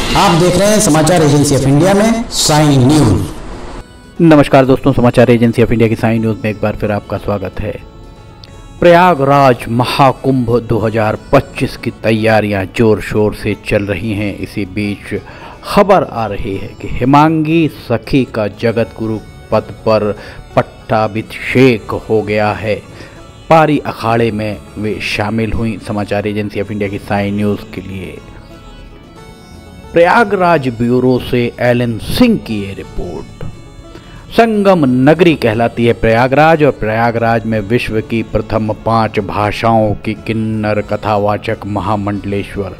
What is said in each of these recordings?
आप देख रहे हैं समाचार एजेंसी ऑफ इंडिया में साइन न्यूज। नमस्कार दोस्तों, समाचार एजेंसी ऑफ इंडिया की साइन न्यूज में एक बार फिर आपका स्वागत है। प्रयागराज महाकुंभ 2025 की तैयारियां जोर शोर से चल रही हैं। इसी बीच खबर आ रही है कि हेमांगी सखी का जगत गुरु पद पर पट्टाभिषेक हो गया है। पारी अखाड़े में वे शामिल हुई। समाचार एजेंसी ऑफ इंडिया की साइन न्यूज के लिए प्रयागराज ब्यूरो से एलन सिंह की ये रिपोर्ट। संगम नगरी कहलाती है प्रयागराज, और प्रयागराज में विश्व की प्रथम 5 भाषाओं की किन्नर कथावाचक महामंडलेश्वर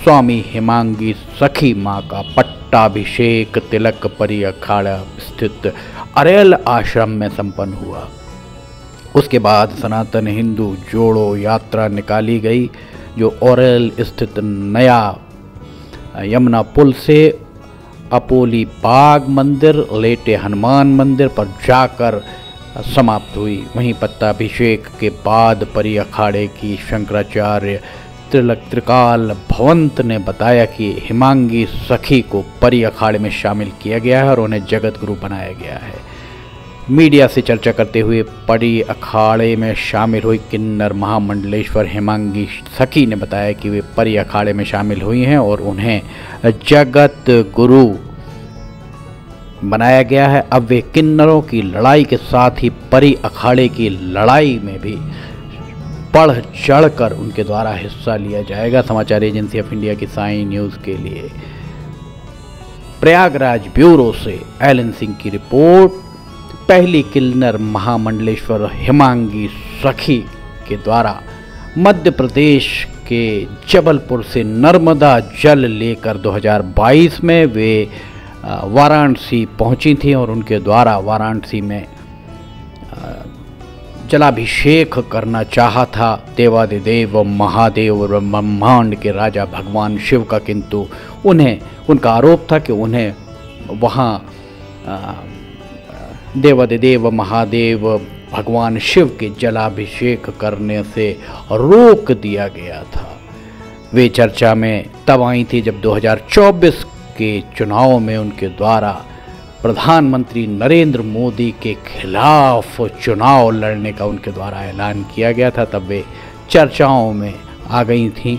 स्वामी हेमांगी सखी मां का पट्टाभिषेक तिलक परी अखाड़ा स्थित अरेल आश्रम में संपन्न हुआ। उसके बाद सनातन हिंदू जोड़ो यात्रा निकाली गई, जो ओरेल स्थित नया यमुना पुल से अपोली बाग मंदिर, लेटे हनुमान मंदिर पर जाकर समाप्त हुई। वहीं पट्टाभिषेक के बाद परी अखाड़े की शंकराचार्य त्रिकाल भवंत ने बताया कि हेमांगी सखी को परी अखाड़े में शामिल किया गया है और उन्हें जगत गुरु बनाया गया है। मीडिया से चर्चा करते हुए परी अखाड़े में शामिल हुई किन्नर महामंडलेश्वर हेमांगी सखी ने बताया कि वे परी अखाड़े में शामिल हुई हैं और उन्हें जगत गुरु बनाया गया है। अब वे किन्नरों की लड़ाई के साथ ही परी अखाड़े की लड़ाई में भी बढ़ चढ़कर उनके द्वारा हिस्सा लिया जाएगा। समाचार एजेंसी ऑफ इंडिया की साइन न्यूज के लिए प्रयागराज ब्यूरो से एलन सिंह की रिपोर्ट। पहली किन्नर महामंडलेश्वर हेमांगी सखी के द्वारा मध्य प्रदेश के जबलपुर से नर्मदा जल लेकर 2022 में वे वाराणसी पहुंची थी और उनके द्वारा वाराणसी में जलाभिषेक करना चाहा था देवादिदेव महादेव और ब्रह्मांड के राजा भगवान शिव का, किंतु उनका आरोप था कि उन्हें वहाँ देवादिदेव महादेव भगवान शिव के जलाभिषेक करने से रोक दिया गया था। वे चर्चा में तब आई थी जब 2024 के चुनाव में उनके द्वारा प्रधानमंत्री नरेंद्र मोदी के खिलाफ चुनाव लड़ने का उनके द्वारा ऐलान किया गया था। तब वे चर्चाओं में आ गई थीं।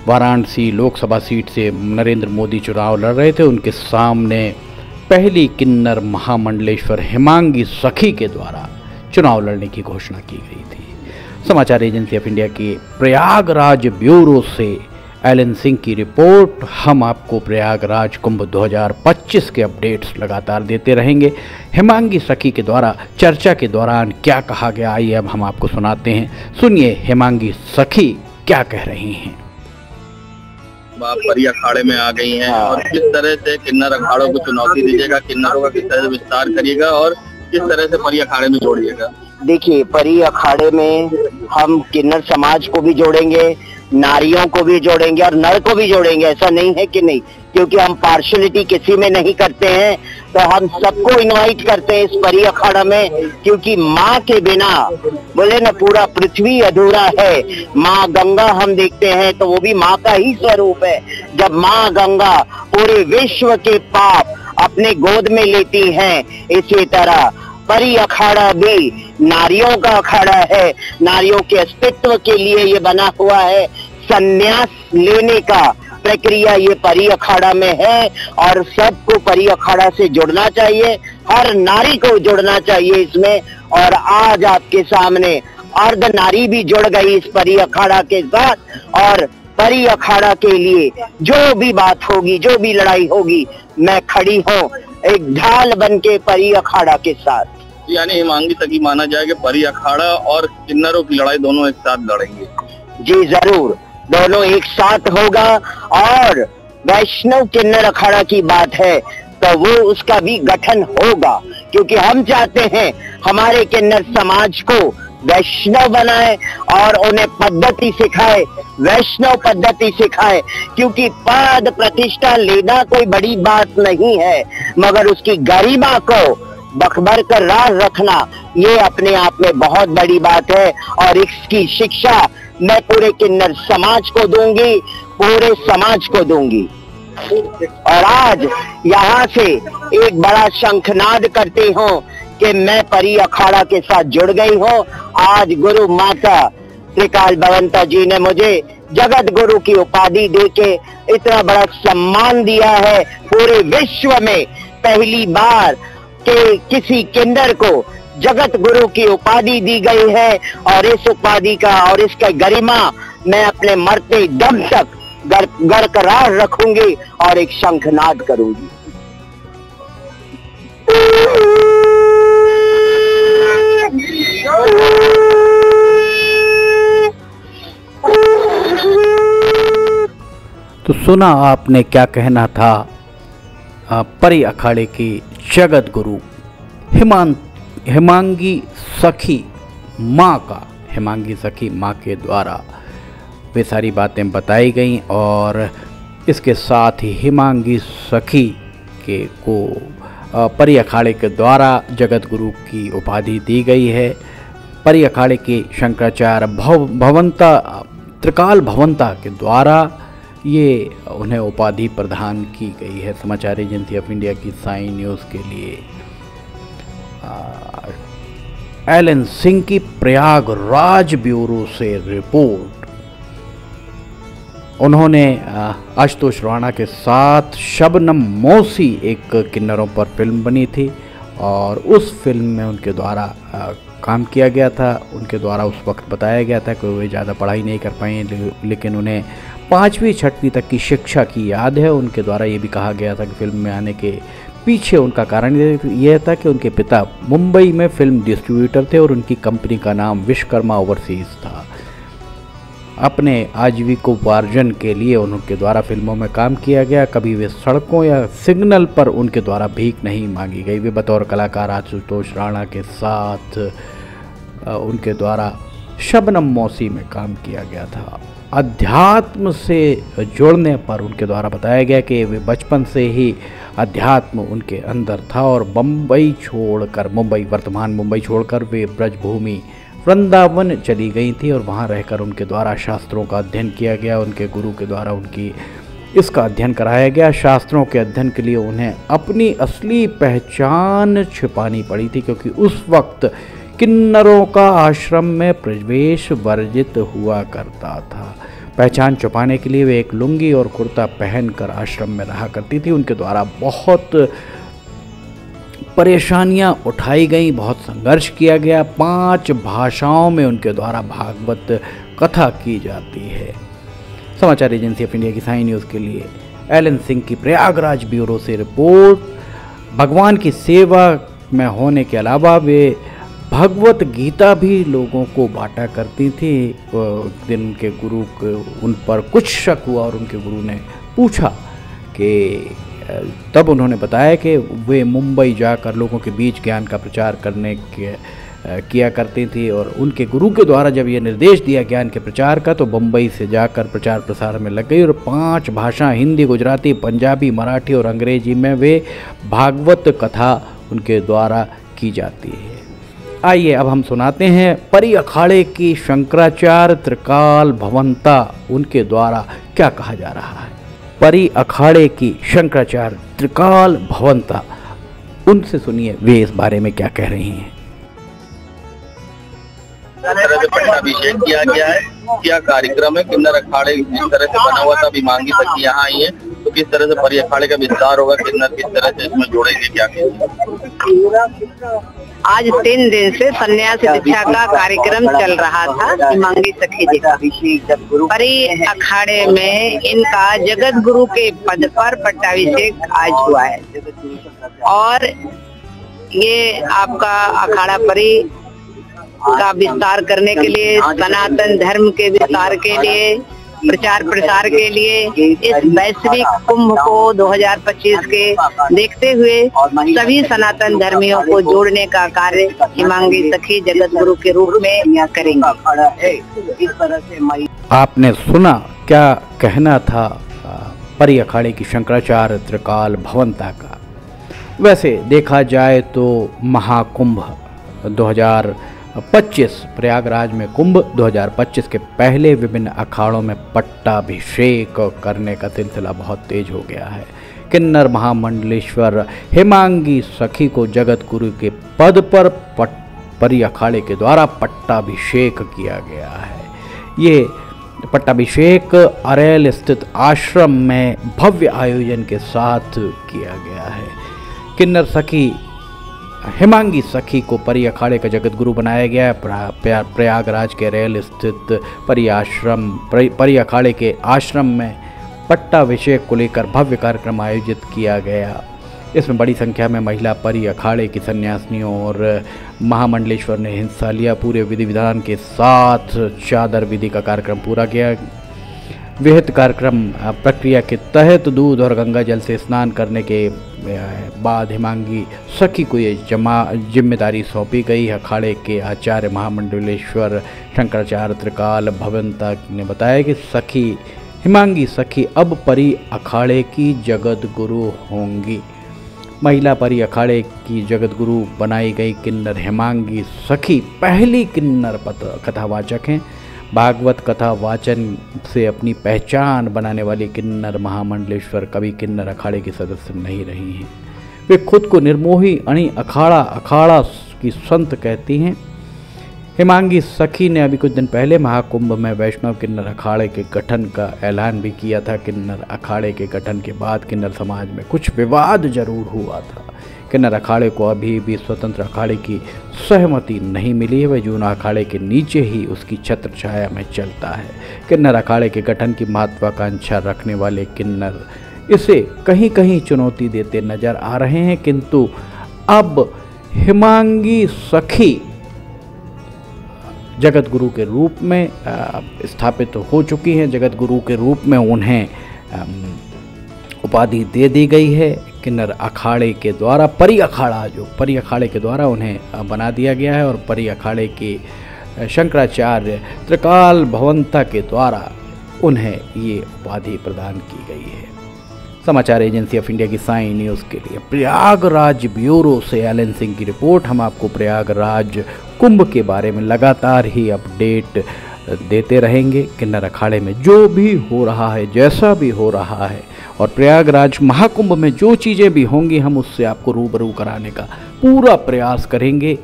वाराणसी लोकसभा सीट से नरेंद्र मोदी चुनाव लड़ रहे थे। उनके सामने पहली किन्नर महामंडलेश्वर हेमांगी सखी के द्वारा चुनाव लड़ने की घोषणा की गई थी। समाचार एजेंसी ऑफ इंडिया की प्रयागराज ब्यूरो से एलन सिंह की रिपोर्ट। हम आपको प्रयागराज कुंभ 2025 के अपडेट्स लगातार देते रहेंगे। हेमांगी सखी के द्वारा चर्चा के दौरान क्या कहा गया, आइए अब हम आपको सुनाते हैं। सुनिए हेमांगी सखी क्या कह रही हैं। आप परी अखाड़े में आ गई हैं और किस तरह से किन्नर अखाड़ों को चुनौती दीजिएगा, किन्नरों का किस तरह से विस्तार करिएगा और किस तरह से परी अखाड़े में जोड़िएगा? देखिए, परी अखाड़े में हम किन्नर समाज को भी जोड़ेंगे, नारियों को भी जोड़ेंगे और नर को भी जोड़ेंगे। ऐसा नहीं है कि नहीं, क्योंकि हम पार्शलिटी किसी में नहीं करते हैं, तो हम सबको इनवाइट करते हैं इस परी अखाड़ा में, क्योंकि माँ के बिना बोले ना पूरा पृथ्वी अधूरा है। माँ गंगा हम देखते हैं तो वो भी माँ का ही स्वरूप है। जब माँ गंगा पूरे विश्व के पाप अपने गोद में लेती हैं, इसी तरह परी अखाड़ा भी नारियों का अखाड़ा है। नारियों के अस्तित्व के लिए ये बना हुआ है। संन्यास लेने का प्रक्रिया ये परी अखाड़ा में है और सबको परी अखाड़ा से जुड़ना चाहिए। हर नारी को जुड़ना चाहिए इसमें। और आज आपके सामने अर्ध नारी भी जुड़ गई इस परी अखाड़ा के साथ। और परी अखाड़ा के लिए जो भी बात होगी, जो भी लड़ाई होगी, मैं खड़ी हूँ एक ढाल बन के परी अखाड़ा के साथ। यानी हेमांगी सखी माना जाए कि परी अखाड़ा और किन्नरों की लड़ाई दोनों एक साथ लड़ेंगे? जी जरूर, दोनों एक साथ होगा। और वैष्णव किन्नर अखाड़ा की बात है तो वो उसका भी गठन होगा, क्योंकि हम चाहते हैं हमारे किन्नर समाज को वैष्णव बनाए और उन्हें पद्धति सिखाए, वैष्णव पद्धति सिखाए। क्योंकि पद प्रतिष्ठा लेना कोई बड़ी बात नहीं है, मगर उसकी गरिमा को बरकरार रखना ये अपने आप में बहुत बड़ी बात है। और इसकी शिक्षा मैं पूरे किन्नर समाज को दूंगी, पूरे समाज को दूंगी। और आज यहाँ से एक बड़ा शंखनाद करती हूँ कि मैं परी अखाड़ा के साथ जुड़ गई हूँ। आज गुरु माता त्रिकाल भवंता जी ने मुझे जगत गुरु की उपाधि देके इतना बड़ा सम्मान दिया है। पूरे विश्व में पहली बार के किसी किन्नर को जगत गुरु की उपाधि दी गई है और इस उपाधि का और इसका गरिमा मैं अपने मरते दम तक बरकरार रखूंगी और एक शंखनाद करूंगी। तो सुना आपने क्या कहना था परी अखाड़े की जगत गुरु हिमांगी सखी माँ का, हिमांगी सखी माँ के द्वारा वे सारी बातें बताई गई और इसके साथ ही हिमांगी सखी के को परी अखाड़े के द्वारा जगत गुरु की उपाधि दी गई है। परी अखाड़े के शंकराचार्य भवंता त्रिकाल भवंता के द्वारा ये उन्हें उपाधि प्रदान की गई है। समाचार एजेंसी ऑफ इंडिया की साई न्यूज़ के लिए एलन सिंह की प्रयागराज ब्यूरो से रिपोर्ट। उन्होंने आशुतोष राणा के साथ शबनम मौसी एक किन्नरों पर फिल्म बनी थी और उस फिल्म में उनके द्वारा काम किया गया था। उनके द्वारा उस वक्त बताया गया था कि वे ज़्यादा पढ़ाई नहीं कर पाए, लेकिन उन्हें 5वीं 6वीं तक की शिक्षा की याद है। उनके द्वारा ये भी कहा गया था कि फिल्म में आने के पीछे उनका कारण यह था कि उनके पिता मुंबई में फिल्म डिस्ट्रीब्यूटर थे और उनकी कंपनी का नाम विश्वकर्मा ओवरसीज था। अपने आजीविकोपार्जन के लिए उनके द्वारा फिल्मों में काम किया गया। कभी वे सड़कों या सिग्नल पर उनके द्वारा भीख नहीं मांगी गई। वे बतौर कलाकार आशुतोष राणा के साथ उनके द्वारा शबनम मौसी में काम किया गया था। अध्यात्म से जुड़ने पर उनके द्वारा बताया गया कि वे बचपन से ही अध्यात्म उनके अंदर था और वर्तमान मुंबई छोड़कर वे ब्रजभूमि वृंदावन चली गई थी और वहाँ रहकर उनके द्वारा शास्त्रों का अध्ययन किया गया। उनके गुरु के द्वारा उनकी इसका अध्ययन कराया गया। शास्त्रों के अध्ययन के लिए उन्हें अपनी असली पहचान छिपानी पड़ी थी, क्योंकि उस वक्त किन्नरों का आश्रम में प्रवेश वर्जित हुआ करता था। पहचान छुपाने के लिए वे एक लुंगी और कुर्ता पहनकर आश्रम में रहा करती थी। उनके द्वारा बहुत परेशानियां उठाई गई, बहुत संघर्ष किया गया। 5 भाषाओं में उनके द्वारा भागवत कथा की जाती है। समाचार एजेंसी ऑफ इंडिया की साई न्यूज़ के लिए एलन सिंह की प्रयागराज ब्यूरो से रिपोर्ट। भगवान की सेवा में होने के अलावा वे भगवत गीता भी लोगों को बांटा करती थी। उस दिन उनके गुरु को उन पर कुछ शक हुआ और उनके गुरु ने पूछा कि तब उन्होंने बताया कि वे मुंबई जाकर लोगों के बीच ज्ञान का प्रचार किया करती थी और उनके गुरु के द्वारा जब ये निर्देश दिया ज्ञान के प्रचार का तो मुंबई से जाकर प्रचार प्रसार में लग गई और 5 भाषा हिंदी, गुजराती, पंजाबी, मराठी और अंग्रेजी में वे भागवत कथा उनके द्वारा की जाती है। आइए अब हम सुनाते हैं परी अखाड़े की शंकराचार्य त्रिकाल भवंता, उनके द्वारा क्या कहा जा रहा है। परी अखाड़े की शंकराचार्य त्रिकाल भवंता, उनसे सुनिए वे इस बारे में क्या कह रही हैं। तरह से पट्टाभिषेक किया गया है, क्या कार्यक्रम है, किन्नर अखाड़े जिस तरह से बना हुआ था, अभी मांगी तक यहाँ आई है, तो किस तरह से परी अखाड़े का विस्तार होगा, किन्नर किस तरह से इसमें जोड़ेंगे, क्या आज 3 दिन से सन्यास दीक्षा का कार्यक्रम चल रहा था हिमांगी सखी जी का। परी अखाड़े में इनका जगत गुरु के पद पर पट्टाभिषेक आज हुआ है और ये आपका अखाड़ा परी का विस्तार करने के लिए, सनातन धर्म के विस्तार के लिए, प्रचार प्रसार के लिए, इस वैश्विक कुंभ को 2025 के देखते हुए सभी सनातन धर्मियों को जोड़ने का कार्य हिमांगी सखी जगत गुरु के रूप में करेंगे। इस तरह से आपने सुना क्या कहना था परी अखाड़े की शंकराचार्य त्रिकाल भवंता का। वैसे देखा जाए तो महाकुंभ 2025 प्रयागराज में कुंभ 2025 के पहले विभिन्न अखाड़ों में पट्टाभिषेक करने का सिलसिला बहुत तेज हो गया है। किन्नर महामंडलेश्वर हेमांगी सखी को जगत गुरु के पद पर परी अखाड़े के द्वारा पट्टाभिषेक किया गया है। ये पट्टाभिषेक अरेल स्थित आश्रम में भव्य आयोजन के साथ किया गया है। किन्नर सखी हेमांगी सखी को परी अखाड़े का जगत गुरु बनाया गया है। प्रयागराज के अरेल स्थित परी अखाड़े के आश्रम में पट्टाभिषेक को लेकर भव्य कार्यक्रम आयोजित किया गया। इसमें बड़ी संख्या में महिला परी अखाड़े की सन्यासिनियों और महामंडलेश्वर ने हिस्सा लिया। पूरे विधि विधान के साथ चादर विधि का कार्यक्रम पूरा किया। विहित कार्यक्रम प्रक्रिया के तहत दूध और गंगा जल से स्नान करने के बाद हेमांगी सखी को ये जिम्मेदारी सौंपी गई। अखाड़े के आचार्य महामंडलेश्वर शंकराचार्य त्रिकाल भवंता ने बताया कि हेमांगी सखी अब परी अखाड़े की जगत गुरु होंगी। महिला परी अखाड़े की जगत गुरु बनाई गई किन्नर हेमांगी सखी पहली किन्नर कथावाचक हैं। भागवत कथा वाचन से अपनी पहचान बनाने वाली किन्नर महामंडलेश्वर कभी किन्नर अखाड़े की सदस्य नहीं रही हैं। वे खुद को निर्मोही अणी अखाड़ा की संत कहती हैं। हेमांगी सखी ने अभी कुछ दिन पहले महाकुंभ में वैष्णव किन्नर अखाड़े के गठन का ऐलान भी किया था। किन्नर अखाड़े के गठन के बाद किन्नर समाज में कुछ विवाद जरूर हुआ था। किन्नर अखाड़े को अभी भी स्वतंत्र अखाड़े की सहमति नहीं मिली है। वह जूना अखाड़े के नीचे ही उसकी छत्र छाया में चलता है। किन्नर अखाड़े के गठन की महत्वाकांक्षा रखने वाले किन्नर इसे कहीं कहीं चुनौती देते नजर आ रहे हैं, किंतु अब हेमांगी सखी जगत गुरु के रूप में स्थापित हो चुकी हैं। जगत गुरु के रूप में उन्हें उपाधि दे दी गई है। किन्नर अखाड़े के द्वारा परी अखाड़े के द्वारा उन्हें बना दिया गया है और परी अखाड़े के शंकराचार्य त्रिकाल भवंता के द्वारा उन्हें ये उपाधि प्रदान की गई है। समाचार एजेंसी ऑफ इंडिया की साई न्यूज़ के लिए प्रयागराज ब्यूरो से एलन सिंह की रिपोर्ट। हम आपको प्रयागराज कुंभ के बारे में लगातार ही अपडेट देते रहेंगे। किन्नर अखाड़े में जो भी हो रहा है, जैसा भी हो रहा है, और प्रयागराज महाकुंभ में जो चीज़ें भी होंगी, हम उससे आपको रूबरू कराने का पूरा प्रयास करेंगे।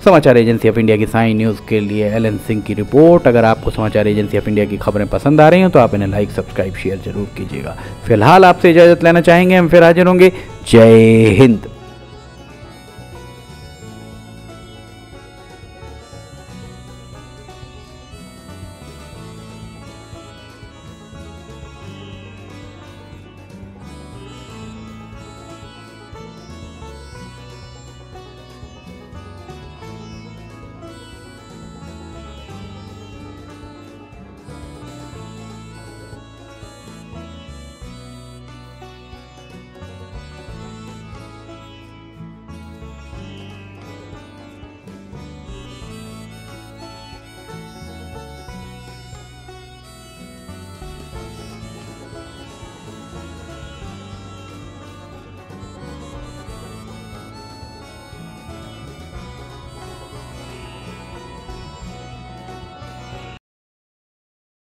समाचार एजेंसी ऑफ इंडिया की साई न्यूज़ के लिए एलन सिंह की रिपोर्ट। अगर आपको समाचार एजेंसी ऑफ इंडिया की खबरें पसंद आ रही हैं तो आप इन्हें लाइक, सब्सक्राइब, शेयर जरूर कीजिएगा। फिलहाल आपसे इजाज़त लेना चाहेंगे, हम फिर हाजिर होंगे। जय हिंद।